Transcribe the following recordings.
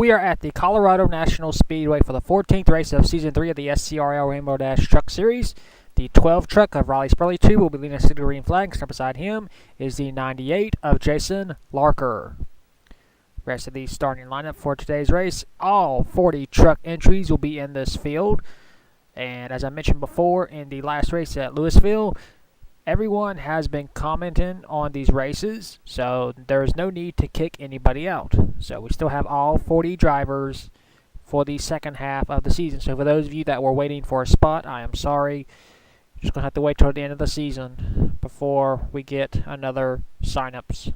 We are at the Colorado National Speedway for the 14th race of Season 3 of the SCRL Rainbow Dash Truck Series. The 12 truck of Riley Spurley 2 will be leading us to the green flag. Stand beside him is the 98 of Jason Larker. Rest of the starting lineup for today's race. All 40 truck entries will be in this field. And as I mentioned before in the last race at Louisville, everyone has been commenting on these races, so there is no need to kick anybody out. So we still have all 40 drivers for the second half of the season. So for those of you that were waiting for a spot, I am sorry. You're just going to have to wait till the end of the season before we get another signups.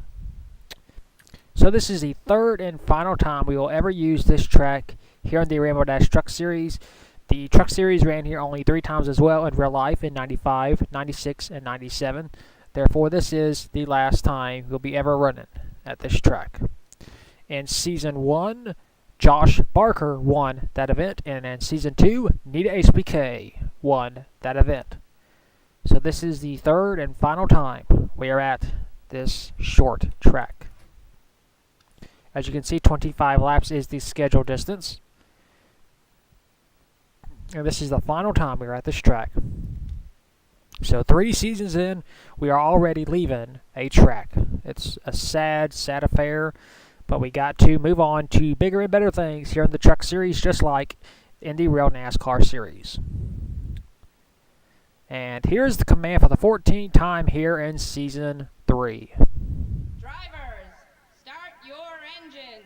So this is the third and final time we will ever use this track here in the Rainbow Dash Truck Series. The Truck Series ran here only 3 times as well in real life in 95, 96, and 97. Therefore, this is the last time we'll be ever running at this track. In Season 1, Josh Barker won that event, and in Season 2, Nita HBK won that event. So this is the third and final time we are at this short track. As you can see, 25 laps is the scheduled distance. And this is the final time we are at this track. So 3 seasons in, we are already leaving a track. It's a sad, sad affair, but we got to move on to bigger and better things here in the Truck Series, just like in the Real NASCAR Series. And here's the command for the 14th time here in Season 3. Drivers, start your engines.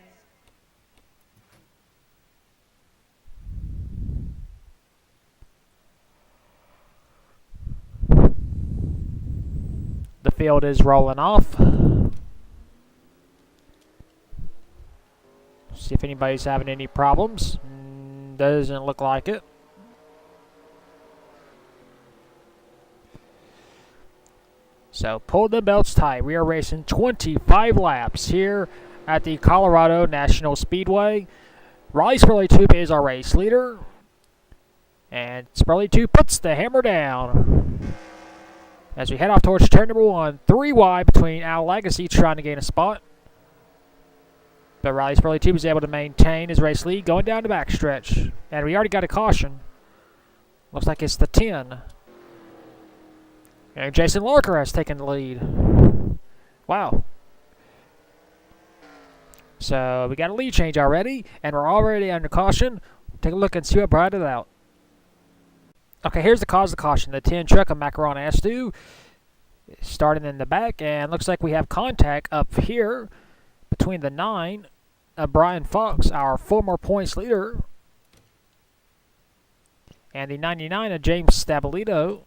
The field is rolling off. See if anybody's having any problems. Doesn't look like it. So pull the belts tight. We are racing 25 laps here at the Colorado National Speedway. Riley Spurley 2 is our race leader. And Spurley 2 puts the hammer down. As we head off towards turn number 1, 3 wide between Al Legacy trying to gain a spot. But Riley Spurley 2 was able to maintain his race lead going down the backstretch. And we already got a caution. Looks like it's the 10. And Jason Larker has taken the lead. Wow. So we got a lead change already, and we're already under caution. Take a look and see what brought it out. Okay, here's the cause of the caution. The 10 truck of Macaron Astu starting in the back, and looks like we have contact up here between the 9 of Brian Fox, our former points leader, and the 99 of James Stabilito.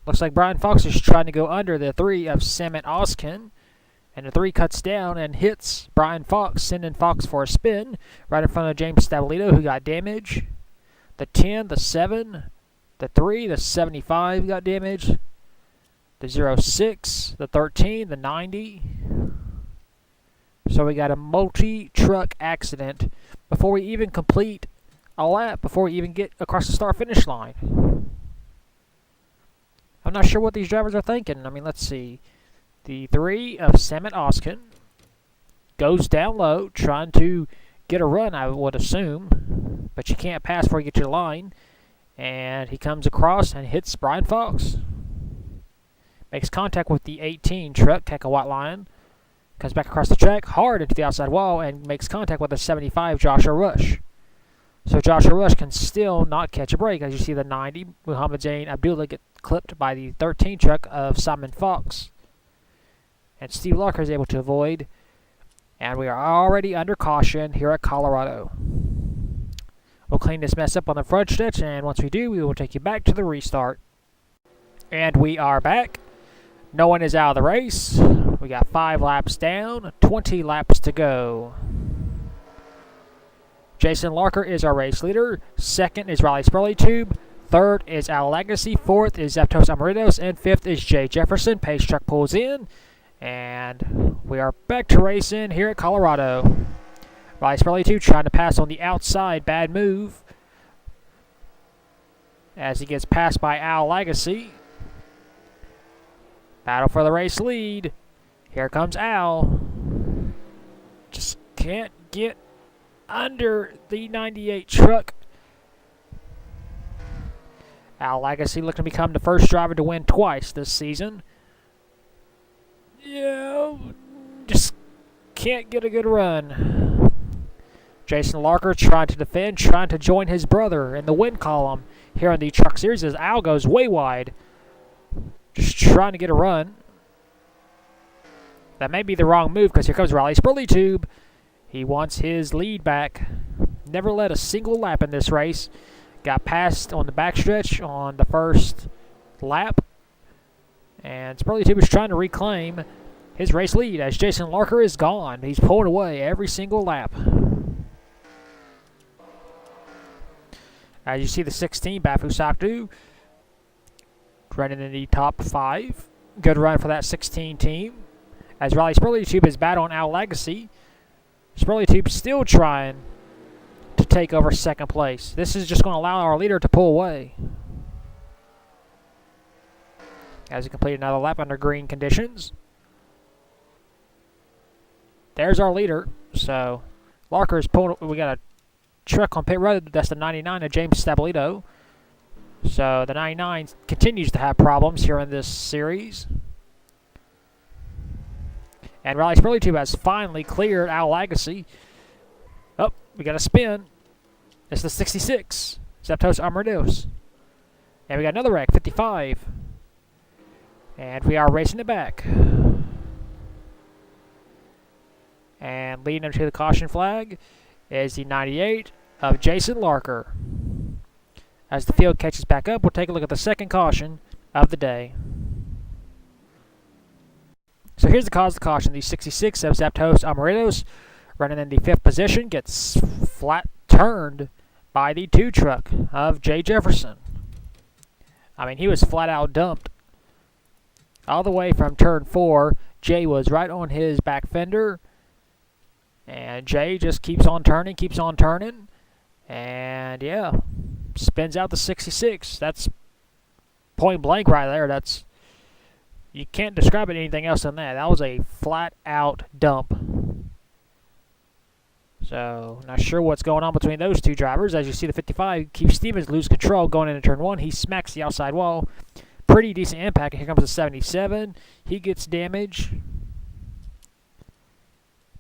Looks like Brian Fox is trying to go under the 3 of Samet Oskin, and the 3 cuts down and hits Brian Fox, sending Fox for a spin right in front of James Stabilito, who got damage. The 10, the 7, the 3, the 75 got damaged. The 06, the 13, the 90. So we got a multi-truck accident before we even complete a lap, before we even get across the start-finish line. I'm not sure what these drivers are thinking. I mean, let's see. The 3 of Samet Oskin goes down low, trying to get a run, I would assume. But you can't pass before you get to the line. And he comes across and hits Brian Fox. Makes contact with the 18 truck, Keka White Lion. Comes back across the track, hard into the outside wall, and makes contact with the 75, Joshua Rush. So Joshua Rush can still not catch a break. As you see the 90, Muhammad Zain Abdullah get clipped by the 13 truck of Simon Fox. And Steve Larker is able to avoid. And we are already under caution here at Colorado. We'll clean this mess up on the front stretch, and once we do, we will take you back to the restart. And we are back. No one is out of the race. We got 5 laps down, 20 laps to go. Jason Larker is our race leader. Second is Riley Spurley Tube. Third is Al Legacy. Fourth is Zapdos Amaritos. And fifth is Jay Jefferson. Pace truck pulls in. And we are back to racing here at Colorado. Riley Spurley Tube trying to pass on the outside. Bad move. As he gets passed by Al Legacy. Battle for the race lead. Here comes Al. Just can't get under the 98 truck. Al Legacy looking to become the first driver to win twice this season. Yeah, just can't get a good run. Jason Larker trying to defend, trying to join his brother in the win column here in the Truck Series as Al goes way wide. Just trying to get a run. That may be the wrong move because here comes Riley Spurleytube. He wants his lead back. Never led a single lap in this race. Got passed on the backstretch on the first lap. And Spurleytube is trying to reclaim his race lead as Jason Larker is gone. He's pulling away every single lap. As you see the 16, Bafu Sakdu running in the top 5. Good run for that 16 team. As Riley Spurleytube is battling Al Legacy. Spurleytube still trying to take over second place. This is just going to allow our leader to pull away. As he completed another lap under green conditions. There's our leader. So, Larker is pulling. We got a truck on pit road. That's the 99 of James Stabilito. So, the 99 continues to have problems here in this series. And Riley Spurleytube has finally cleared Al Legacy. Oh, we got a spin. It's the 66. Zapdos Amarillos. And we got another wreck, 55. And we are racing it back. And leading up to the caution flag is the 98 of Jason Larker. As the field catches back up, we'll take a look at the second caution of the day. So here's the cause of the caution. The 66 of Zapdos Amarillos running in the 5th position gets flat turned by the 2 truck of Jay Jefferson. I mean, he was flat out dumped. All the way from turn 4, Jay was right on his back fender. And Jay just keeps on turning. And yeah, spins out the 66. That's point blank right there. That's, you can't describe it anything else than that. That was a flat out dump. So, not sure what's going on between those 2 drivers. As you see, the 55, Keith Stevens lose control going into turn 1. He smacks the outside wall. Pretty decent impact. Here comes the 77. He gets damage.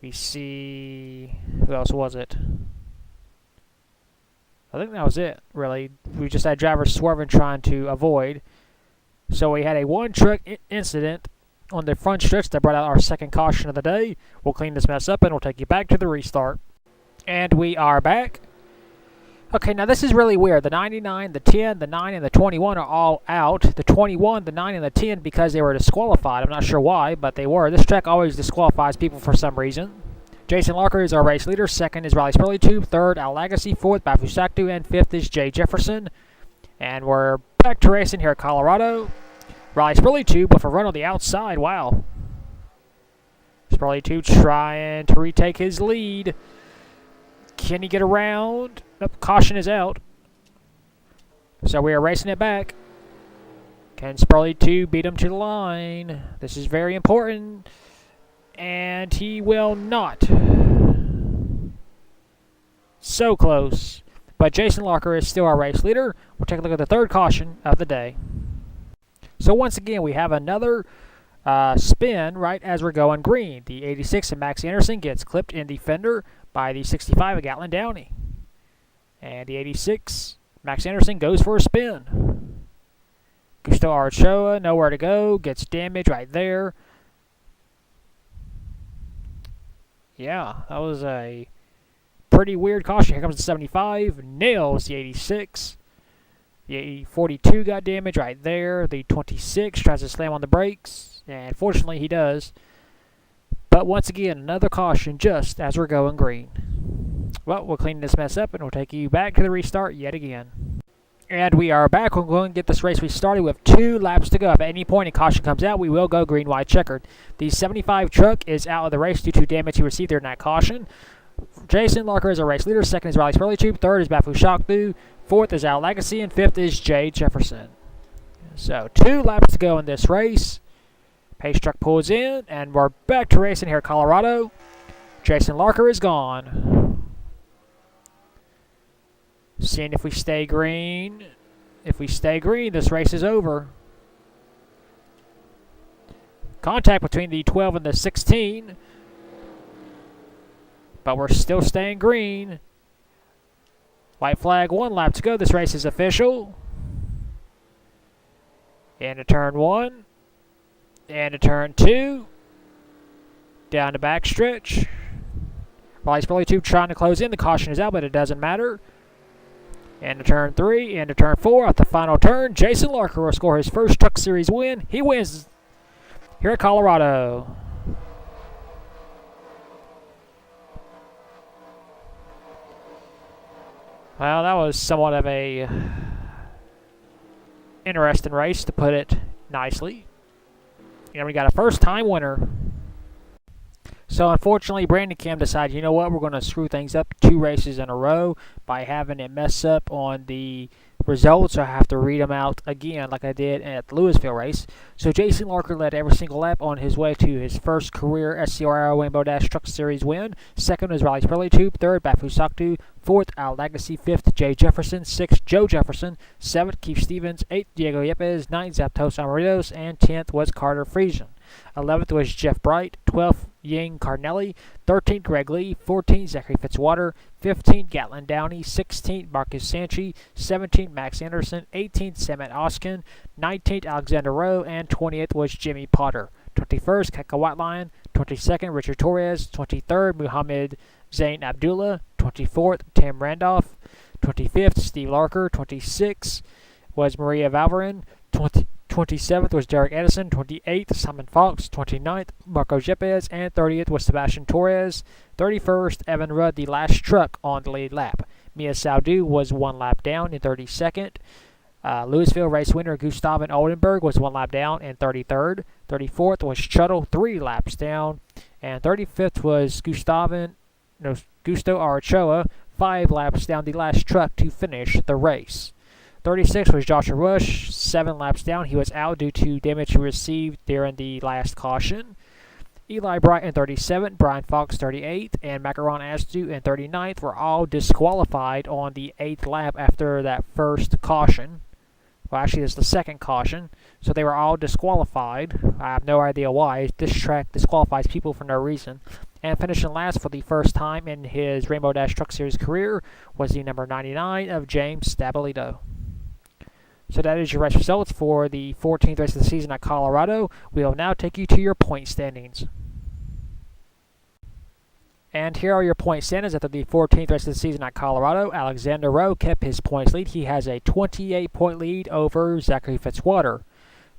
We see, who else was it? I think that was it, really. We just had drivers swerving trying to avoid. So we had a 1-truck incident on the front stretch that brought out our second caution of the day. We'll clean this mess up and we'll take you back to the restart. And we are back. Okay, now this is really weird. The 99, the 10, the 9, and the 21 are all out. The 21, the 9, and the 10 because they were disqualified. I'm not sure why, but they were. This track always disqualifies people for some reason. Jason Larker is our race leader. Second is Riley Spurleytube. Third, Al Legacy. Fourth, Bafu Sakdu. And fifth is Jay Jefferson. And we're back to racing here at Colorado. Riley Spurleytube with a run on the outside. Wow. Spurleytube trying to retake his lead. Can he get around? Nope, caution is out. So we are racing it back. Can Spurleytube beat him to the line? This is very important. And he will not. So close. But Jason Larker is still our race leader. We'll take a look at the third caution of the day. So once again, we have another spin right as we're going green. The 86 of Max Anderson gets clipped in the fender by the 65 of Gatlin Downey. And the 86, Max Anderson goes for a spin. Gusto Archoa, nowhere to go, gets damaged right there. Yeah, that was a pretty weird caution. Here comes the 75, nails the 86. The 42 got damaged right there. The 26 tries to slam on the brakes, and fortunately he does. But once again, another caution just as we're going green. Well, we'll clean this mess up, and we'll take you back to the restart yet again. And we are back. We're going to get this race restarted with 2 laps to go. If at any point a caution comes out, we will go green, white, checkered. The 75 truck is out of the race due to damage he received during that caution. Jason Larker is our race leader. Second is Riley Spurleytube. Third is Bafu Sakdu. Fourth is Al Legacy. And fifth is Jay Jefferson. So 2 laps to go in this race. Pace truck pulls in, and we're back to racing here at Colorado. Jason Larker is gone. Seeing if we stay green. If we stay green, this race is over. Contact between the 12 and the 16. But we're still staying green. White flag, 1 lap to go. This race is official. Into turn 1. Into turn 2. Down the backstretch. Raleigh Sprelly 2 trying to close in. The caution is out, but it doesn't matter. Into turn 3. Into turn 4. At the final turn, Jason Larker will score his first Truck Series win. He wins here at Colorado. Well, that was somewhat of a interesting race, to put it nicely. You know, we got a first-time winner. So, unfortunately, Brandon Kim decided, you know what, we're going to screw things up 2 races in a row by having it mess up on the results. So I have to read them out again like I did at the Louisville race. So Jason Larker led every single lap on his way to his first career SCRL Rainbow Dash Truck Series win. Second was Raleigh Sprelly 2. Third, Bafu Saktu. Fourth, Al Legacy. Fifth, Jay Jefferson. Sixth, Joe Jefferson. Seventh, Keith Stevens. Eighth, Diego Yepes. Ninth, Zapdos Amaritos. And 10th was Carter Friesen. 11th was Jeff Bright. 12th, Ying Carnelli. 13th, Greg Lee. 14th, Zachary Fitzwater. 15th, Gatlin Downey. 16th, Marcus Sanchi. 17th, Max Anderson. 18th, Samet Oskin. 19th, Alexander Rowe. And 20th was Jimmy Potter. 21st, Keka Whitelion. 22nd, Richard Torres. 23rd, Muhammad Zain Abdullah. 24th, Tim Randolph. 25th, Steve Larker. 26th was Maria Valverin. 27th was Derek Edison. 28th, Simon Fox. 29th, Marco Yepes. And 30th was Sebastian Torres. 31st, Evan Rudd, the last truck on the lead lap. Mia Saudu was 1 lap down in 32nd. Louisville race winner Gustav Oldenburg was 1 lap down in 33rd. 34th was Chuttle, 3 laps down. And 35th was Gusto Arachoa, 5 laps down, the last truck to finish the race. 36th was Joshua Rush, 7 laps down. He was out due to damage he received during the last caution. Eli Bright in 37th, Brian Fox 38th, and Macaron Asdu in 39th were all disqualified on the 8th lap after that first caution. Well, actually, it's the second caution. So they were all disqualified. I have no idea why. This track disqualifies people for no reason. And finishing last for the first time in his Rainbow Dash Truck Series career was the number 99 of James Stabilito. So that is your race results for the 14th race of the season at Colorado. We will now take you to your point standings. And here are your point standings after the 14th race of the season at Colorado. Alexander Rowe kept his points lead. He has a 28-point lead over Zachary Fitzwater.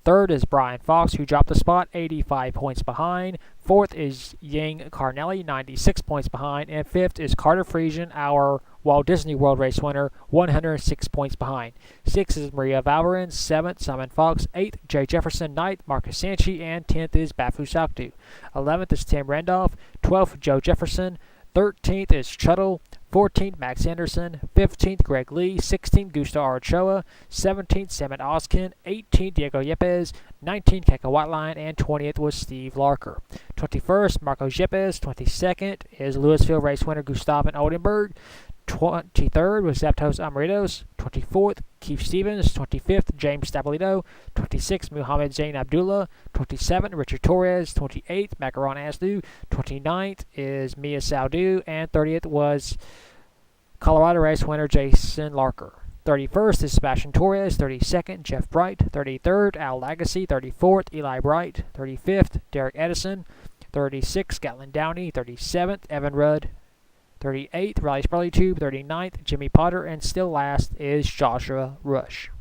Third is Brian Fox, who dropped a spot, 85 points behind. Fourth is Ying Carnelli, 96 points behind. And fifth is Carter Friesen, our Walt Disney World Race winner, 106 points behind. Sixth is Maria Valverin. Seventh, Simon Fox. Eighth, Jay Jefferson. Ninth, Marcus Sanchi. And 10th is Bafu Saktu. 11th is Tim Randolph. 12th, Joe Jefferson. 13th is Chuttle. 14th, Max Anderson. 15th, Greg Lee. 16th, Gusto Arachoa. 17th, Samet Oskin. 18th, Diego Yepes. 19th, Keka Whiteline. And 20th was Steve Larker. 21st, Marco Yepes. 22nd is Louisville race winner Gustav Oldenburg. 23rd was Zapdos Amaritos. 24th, Keith Stevens. 25th, James Stabilito. 26th, Muhammad Zain Abdullah. 27th, Richard Torres. 28th, Macaron Asdu. 29th is Mia Saudu. And 30th was Colorado race winner Jason Larker. 31st is Sebastian Torres. 32nd, Jeff Bright. 33rd, Al Legacy. 34th, Eli Bright. 35th, Derek Edison. 36th, Gatlin Downey. 37th, Evan Rudd. 38th, Raleigh Sprelly 2, 39th, Jimmy Potter, and still last is Joshua Rush.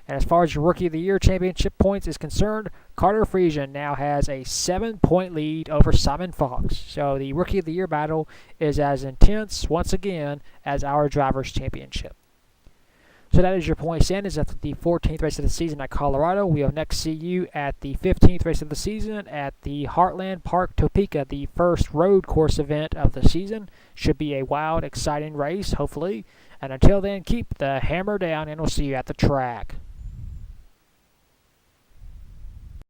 And as far as your Rookie of the Year championship points is concerned, Carter Friesen now has a 7-point lead over Simon Fox. So the Rookie of the Year battle is as intense, once again, as our Drivers' Championship. So that is your point standings after the 14th race of the season at Colorado. We will next see you at the 15th race of the season at the Heartland Park Topeka, the first road course event of the season. Should be a wild, exciting race, hopefully. And until then, keep the hammer down, and we'll see you at the track.